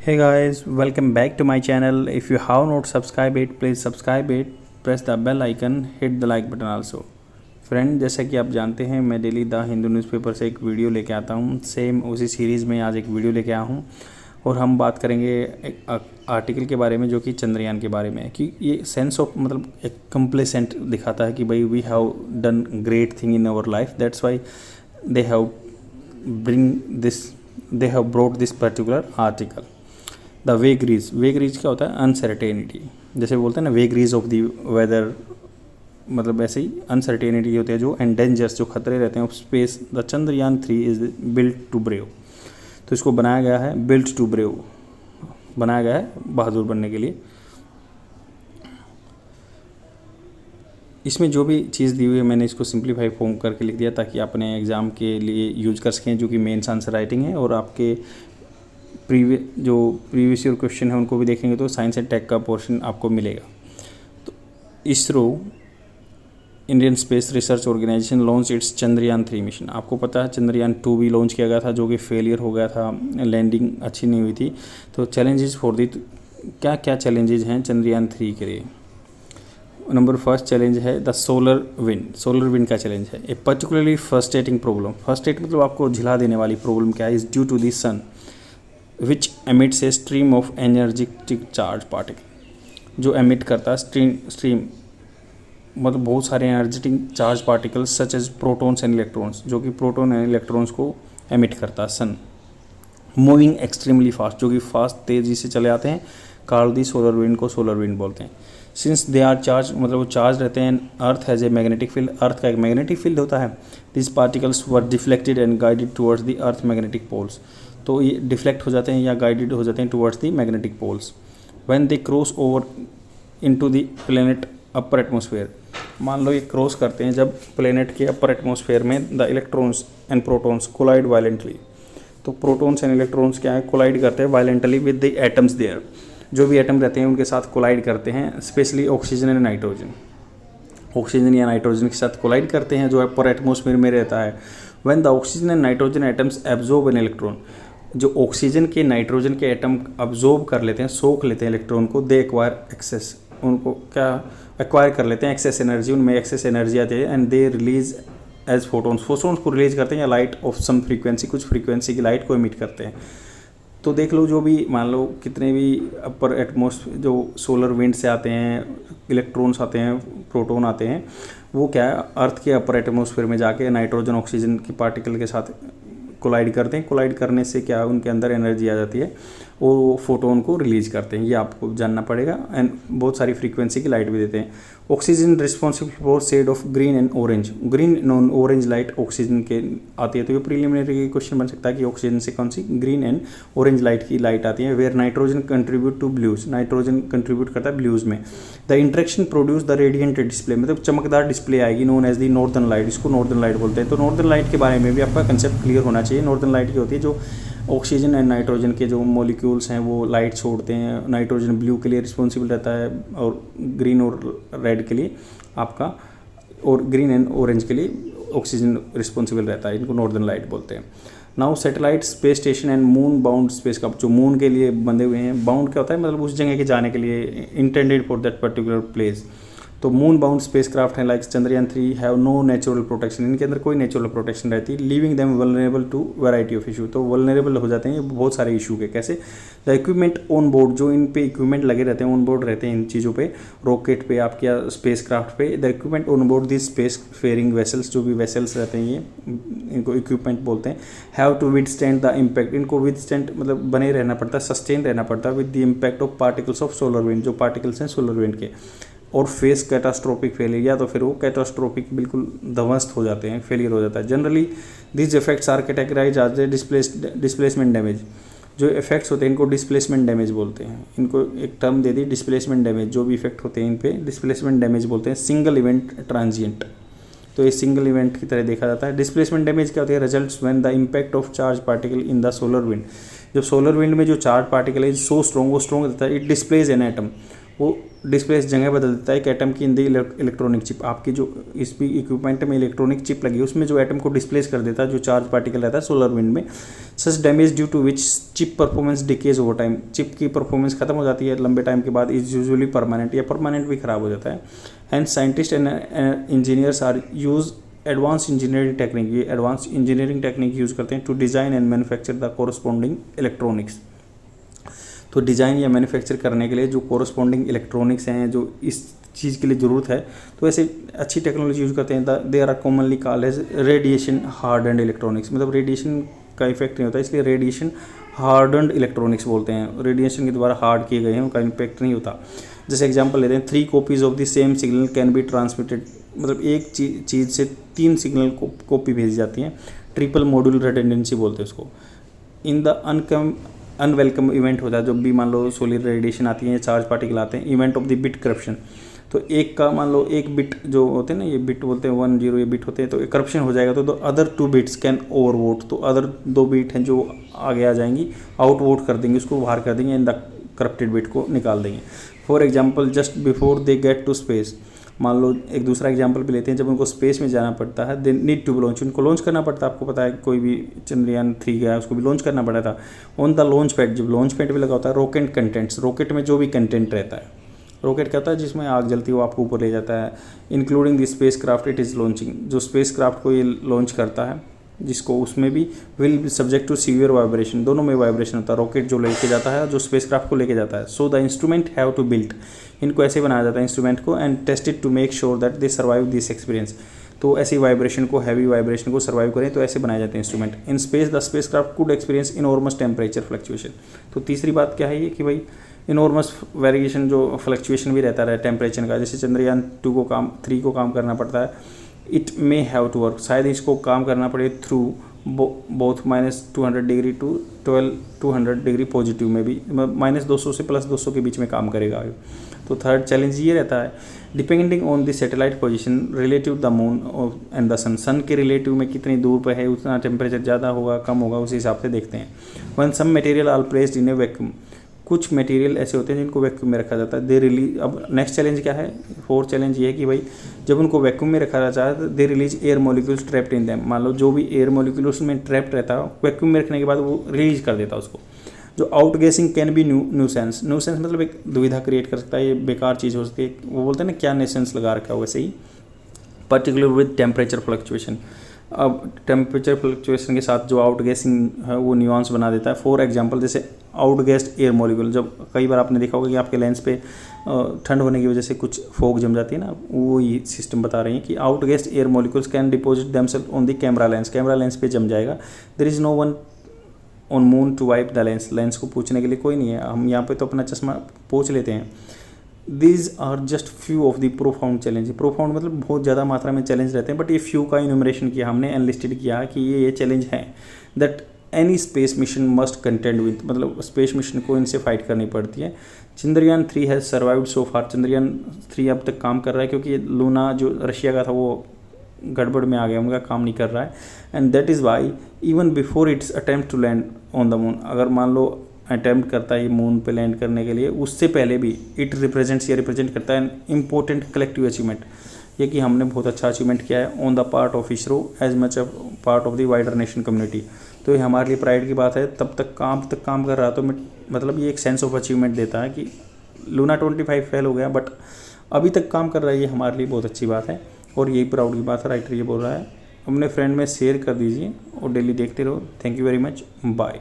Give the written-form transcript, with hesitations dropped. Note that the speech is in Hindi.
Hey guys, welcome back to my channel. If you have not subscribed it, please subscribe it. Press the bell icon, hit the like button also. Friend, जैसा कि आप जानते हैं मैं डेली द हिंदू न्यूज़पेपर से एक वीडियो लेके आता हूँ। सेम उसी सीरीज़ में आज एक वीडियो लेके आया हूँ और हम बात करेंगे एक आर्टिकल के बारे में जो कि चंद्रयान के बारे में है कि ये सेंस ऑफ मतलब एक कंप्लेसेंट दिखाता है कि भाई we have done great thing in our life, that's why they have brought this particular article. The vagaries क्या होता है? अनसर्टेनिटी। जैसे बोलते हैं ना वेगरीज ऑफ द वेदर, मतलब ऐसे ही अनसर्टेनिटी होती है जो एंड डेंजर्स जो खतरे रहते हैं of space. The Chandrayaan 3 is built to brave. तो इसको बनाया गया है बिल्ट टू ब्रेव, बनाया गया है बहादुर बनने के लिए। इसमें जो भी चीज़ दी हुई है मैंने इसको सिंप्लीफाई फॉर्म करके लिख दिया ताकि अपने एग्ज़ाम के लिए यूज कर सकें, जो कि मेंस आंसर राइटिंग है। और आपके प्रीवियस ईयर क्वेश्चन है उनको भी देखेंगे तो साइंस एंड टेक का पोर्शन आपको मिलेगा। तो ISRO Indian space research organisation launch its Chandrayaan 3 mission. आपको पता है चंद्रयान 2 भी लॉन्च किया गया था जो कि फेलियर हो गया था, लैंडिंग अच्छी नहीं हुई थी। तो चैलेंजेस फॉर दी, क्या क्या चैलेंजेस हैं चंद्रयान 3 के लिए? नंबर फर्स्ट चैलेंज है the solar wind. Solar wind का चैलेंज है a particularly frustrating problem. Frustrate मतलब आपको झिला देने वाली प्रॉब्लम क्या है? Is due to the sun which emits a stream of energetic charge particle. जो एमिट करता है स्ट्रीम मतलब बहुत सारे energetic charge particles such as protons and electrons, जो कि प्रोटॉन एंड इलेक्ट्रॉन्स को एमिट करता है सन। मूविंग एक्सट्रीमली फास्ट, जो कि फास्ट तेज़ी से चले आते हैं, कॉल्ड दी सोलर विंड को सोलर विंड बोलते हैं। सिंस दे आर चार्ज मतलब वो चार्ज रहते हैं, earth has a magnetic field, earth का एक मैग्नेटिक फील्ड होता है। This particles were deflected and guided towards the earth magnetic poles. तो ये डिफ्लेक्ट हो जाते हैं या गाइडेड हो जाते हैं towards the magnetic poles when they cross over into the planet upper atmosphere. मान लो ये क्रॉस करते हैं जब प्लैनेट के अपर एटमॉस्फेयर में the electrons and protons collide violently. तो प्रोटॉन्स एंड इलेक्ट्रॉन्स क्या है? कोलाइड करते हैं violently with the atoms there. जो भी एटम रहते हैं उनके साथ कोलाइड करते हैं, specially oxygen and nitrogen. Oxygen या नाइट्रोजन के साथ कोलाइड करते हैं जो अपर एटमॉस्फेयर में रहता है। When the oxygen and nitrogen atoms absorb an electron, जो ऑक्सीजन के नाइट्रोजन के एटम अब्जॉर्ब कर लेते हैं, सोख लेते हैं इलेक्ट्रॉन को, दे एक्वायर एक्सेस, उनको क्या एक्वायर कर लेते हैं एक्सेस एनर्जी, उनमें एक्सेस एनर्जी आती है and they release as photons, photons को रिलीज करते हैं या लाइट ऑफ सम फ्रीक्वेंसी, कुछ फ्रीक्वेंसी की लाइट को इमिट करते हैं। तो देख लो जो भी मान लो कितने भी अपर एटमॉस्फेयर जो सोलर विंड से आते हैं, इलेक्ट्रॉन्स आते हैं, प्रोटॉन आते हैं, वो क्या है अर्थ के अपर एटमॉस्फेयर में जाके नाइट्रोजन ऑक्सीजन की पार्टिकल के साथ कोलाइड करते हैं। कोलाइड करने से क्या उनके अंदर एनर्जी आ जाती है और वो फोटोन को रिलीज करते हैं, ये आपको जानना पड़ेगा। एंड बहुत सारी फ्रीक्वेंसी की लाइट भी देते हैं। Oxygen responsible for shade of green and orange, green and orange light oxygen के आती है। तो ये प्रीलिमिनरी क्वेश्चन बन सकता है कि ऑक्सीजन से कौन सी ग्रीन एंड ऑरेंज लाइट की लाइट आती है। Where nitrogen contribute to blues, nitrogen contribute करता है ब्लूज में। The interaction produce the radiant display, मतलब चमकदार डिस्प्ले आएगी, known as the northern light, इसको नॉर्दर्न लाइट बोलते हैं। तो नॉर्दर्न लाइट के बारे में भी आपका कंसेप्ट क्लियर होना चाहिए। नॉर्दर्न लाइट की होती है जो ऑक्सीजन एंड नाइट्रोजन के जो मॉलिक्यूल्स हैं वो लाइट छोड़ते हैं। नाइट्रोजन ब्लू के लिए रिस्पॉन्सिबल रहता है और ग्रीन और रेड के लिए आपका, और ग्रीन एंड ऑरेंज के लिए ऑक्सीजन रिस्पॉन्सिबल रहता है, इनको नॉर्दर्न लाइट बोलते हैं। Now satellite space station and moon bound space का जो मून के लिए बंधे हुए हैं, बाउंड क्या होता है मतलब उस जगह के जाने के लिए, intended for that particular place. तो मून बाउंड स्पेस क्राफ्ट है like Chandrayaan 3 have no natural protection, इनके अंदर कोई नेचुरल प्रोटेक्शन रहती है, leaving them vulnerable to variety of issue. तो वल्नरेबल हो जाते हैं ये बहुत सारे इशू के। कैसे? द इक्विपमेंट ऑन बोर्ड, जो इन पे इक्विपमेंट लगे रहते हैं, ऑन बोर्ड रहते हैं इन चीज़ों पे, रॉकेट पे आपके या स्पेस क्राफ्ट पे। The equipment on board this space fairing vessels, जो भी वेसल्स रहते हैं ये इनको इक्विपमेंट बोलते हैं। Have to withstand the impact, इनको विदस्टैंड मतलब बने रहना पड़ता है, सस्टेन रहना पड़ता है with the impact of particles of solar wind, जो पार्टिकल्स हैं सोलर विंड के। और फेस कैटास्ट्रोफिक फेलियर, या तो फिर वो कैटास्ट्रोफिक बिल्कुल ध्वस्त हो जाते हैं, फेलियर हो जाता है। Generally this effects are categorize as displacement damage, जो इफेक्ट्स होते हैं इनको डिस्प्लेसमेंट डैमेज बोलते हैं। इनको एक टर्म दे दी डिस्प्लेसमेंट डैमेज, जो भी इफेक्ट होते हैं इन पे डिस्प्लेसमेंट डैमेज बोलते हैं। सिंगल इवेंट ट्रांजिएंट, तो ये सिंगल इवेंट की तरह देखा जाता है। डिस्प्लेसमेंट डैमेज क्या होती है? Results when the impact of charge particle in the solar wind, जब सोलर विंड में जो चार्ज पार्टिकल है सो स्ट्रॉन्ग, वो स्ट्रॉन्ग रहता है, इट डिस्प्लेज एन एटम, वो डिस्प्ले जगह बदल देता है एक एटम की इन द इलेक्ट्रॉनिक चिप। आपकी जो इस भी इक्विपमेंट में इलेक्ट्रॉनिक चिप लगी है उसमें जो एटम को डिस्प्लेस कर देता है जो चार्ज पार्टिकल रहता है सोलर विंड में। Such damage due to which chip performance decays over time, chip की परफॉर्मेंस खत्म हो जाती है लंबे टाइम के बाद, इज यूजुअली परमानेंट या परमानेंट भी खराब हो जाता है। And scientist and engineers are use advance engineering technique, ये एडवांस इंजीनियरिंग टेक्निक यूज़ करते हैं to design and manufacture the corresponding electronics. तो डिज़ाइन या मैन्युफैक्चर करने के लिए जो कोरस्पॉन्डिंग इलेक्ट्रॉनिक्स हैं जो इस चीज़ के लिए ज़रूरत है तो ऐसे अच्छी टेक्नोलॉजी यूज़ करते हैं। They are commonly called as radiation hardened electronics, मतलब रेडिएशन का इफेक्ट नहीं होता इसलिए रेडिएशन हार्डन्ड इलेक्ट्रॉनिक्स बोलते हैं। रेडिएशन के द्वारा हार्ड किए गए हैं उनका इम्पैक्ट नहीं होता। जैसे एग्जांपल लेते हैं 3 copies of the same signal can be transmitted, मतलब एक चीज़ से 3 सिग्नल कॉपी भेजी जाती हैं। ट्रिपल मॉड्यूल रिडंडेंसी बोलते हैं उसको। इन द अनवेलकम इवेंट होता है जब भी मान लो सोलर रेडिएशन आती है या चार्ज पार्टिकल आते हैं। Event of the bit corruption, तो एक का मान लो एक बिट जो होते हैं ना, ये बिट बोलते हैं 1 0 ये बिट होते हैं, तो करप्शन हो जाएगा तो other 2 bits can over vote, तो अदर 2 बिट हैं जो आगे आ जाएंगी आउट वोट कर देंगे, उसको बाहर कर देंगे, इन द करप्टेड बिट को निकाल देंगे। For example just before they get to space, मान लो एक दूसरा एग्जांपल भी लेते हैं, जब उनको स्पेस में जाना पड़ता है दे नीड टू लॉन्च, उनको लॉन्च करना पड़ता है। आपको पता है कोई भी चंद्रयान 3 गया उसको भी लॉन्च करना पड़ा था। ऑन द लॉन्च पैड, जब लॉन्च पैड भी लगा होता है रॉकेट कंटेंट्स, रॉकेट में जो भी कंटेंट रहता है, रॉकेट क्या होता है जिसमें आग जलती है वो आपको ऊपर ले जाता है। Including the spacecraft it is launching, जो स्पेस क्राफ्ट को ये लॉन्च करता है जिसको उसमें भी will be subject to severe vibration, दोनों में वाइब्रेशन होता है, रॉकेट जो लेके जाता है जो स्पेस क्राफ्ट को लेके जाता है। So the instrument have to build, इनको ऐसे बनाया जाता है इंस्ट्रूमेंट को, and tested to make sure that they survive this experience, तो ऐसी वाइब्रेशन को, हैवी वाइब्रेशन को सर्वाइव करें तो ऐसे बनाए जाते हैं instrument. In space the space craft could experience enormous temperature fluctuation, तो तीसरी बात क्या है ये कि भाई इनॉर्मस वेरिएशन जो फ्लक्चुएशन भी रहता है टेम्परेचर का, जैसे चंद्रयान 3 को काम करना पड़ता है। It may have to work, शायद इसको काम करना पड़े through both -200 degree to 200 degree positive में भी, -200 से +200 के बीच में काम करेगा। तो थर्ड चैलेंज ये रहता है depending on the satellite position relative the moon and the sun, sun के रिलेटिव में कितनी दूर पर है उतना टेम्परेचर ज़्यादा होगा कम होगा उस हिसाब से देखते हैं। One some material are placed in a vacuum, कुछ मटेरियल ऐसे होते हैं जिनको वैक्यूम में रखा जाता है। दे रिलीज, अब नेक्स्ट चैलेंज क्या है, 4th चैलेंज ये है कि भाई जब उनको वैक्यूम में रखा जाता है they release air molecules trapped in them, मान लो जो भी एयर मॉलिक्यूल उसमें ट्रैप्ड रहता है वैक्यूम में रखने के बाद वो रिलीज कर देता है उसको। जो out guessing can be nuisance, nuisance मतलब एक दुविधा क्रिएट कर सकता है, ये बेकार चीज़ हो सकती है, वो बोलते हैं ना क्या न्यूसेंस लगा रखा है वैसे ही। पर्टिकुलर विद टेम्परेचर फ्लक्चुएशन, अब टेम्परेचर फ्लक्चुएशन के साथ जो आउट गैसिंग है वो न्यूआंस बना देता है। फॉर एग्जांपल जैसे आउट गैस्ड एयर मॉलिक्यूल, जब कई बार आपने देखा होगा कि आपके लेंस पे ठंड होने की वजह से कुछ फोग जम जाती है ना, वो ये सिस्टम बता रही है कि outgassed air molecules can deposit themselves on the camera lens पे जम जाएगा। There is no one on moon to wipe the lens को पूछने के लिए कोई नहीं है, हम यहाँ पे तो अपना चश्मा पोंछ लेते हैं। These are just few of the profound challenge, profound मतलब बहुत ज़्यादा मात्रा में चैलेंज रहते हैं, बट ये फ्यू का इन्यूमरेशन किया हमने, एनलिस्टेड किया कि ये चैलेंज हैं that any space mission must contained with, मतलब स्पेस मिशन को इनसे फाइट करनी पड़ती है। चंद्रयान 3 हैज़ सर्वाइव्ड सो फार, चंद्रयान 3 अब तक काम कर रहा है क्योंकि लूना जो रशिया का था वो गड़बड़ में आ गया, उनका काम नहीं कर रहा है। And that is why even before its attempt to land on the moon, अगर मान लो अटैम्प्ट करता है ये मून पे लैंड करने के लिए, उससे पहले भी इट रिप्रेजेंट्स या रिप्रेजेंट करता है एन इम्पोर्टेंट कलेक्टिव अचीवमेंट, ये कि हमने बहुत अच्छा अचीवमेंट किया है on the part of ISRO as much part of the wider nation community. तो ये हमारे लिए प्राइड की बात है, तब तक काम कर रहा, तो मतलब ये एक सेंस ऑफ अचीवमेंट देता है कि लूना 25 फेल हो गया बट अभी तक काम कर रहा है, ये हमारे लिए बहुत अच्छी बात है और यही प्राउड की बात है। राइटर ये बोल रहा है, अपने फ्रेंड में शेयर कर दीजिए और डेली देखते रहो। Thank you very much, bye.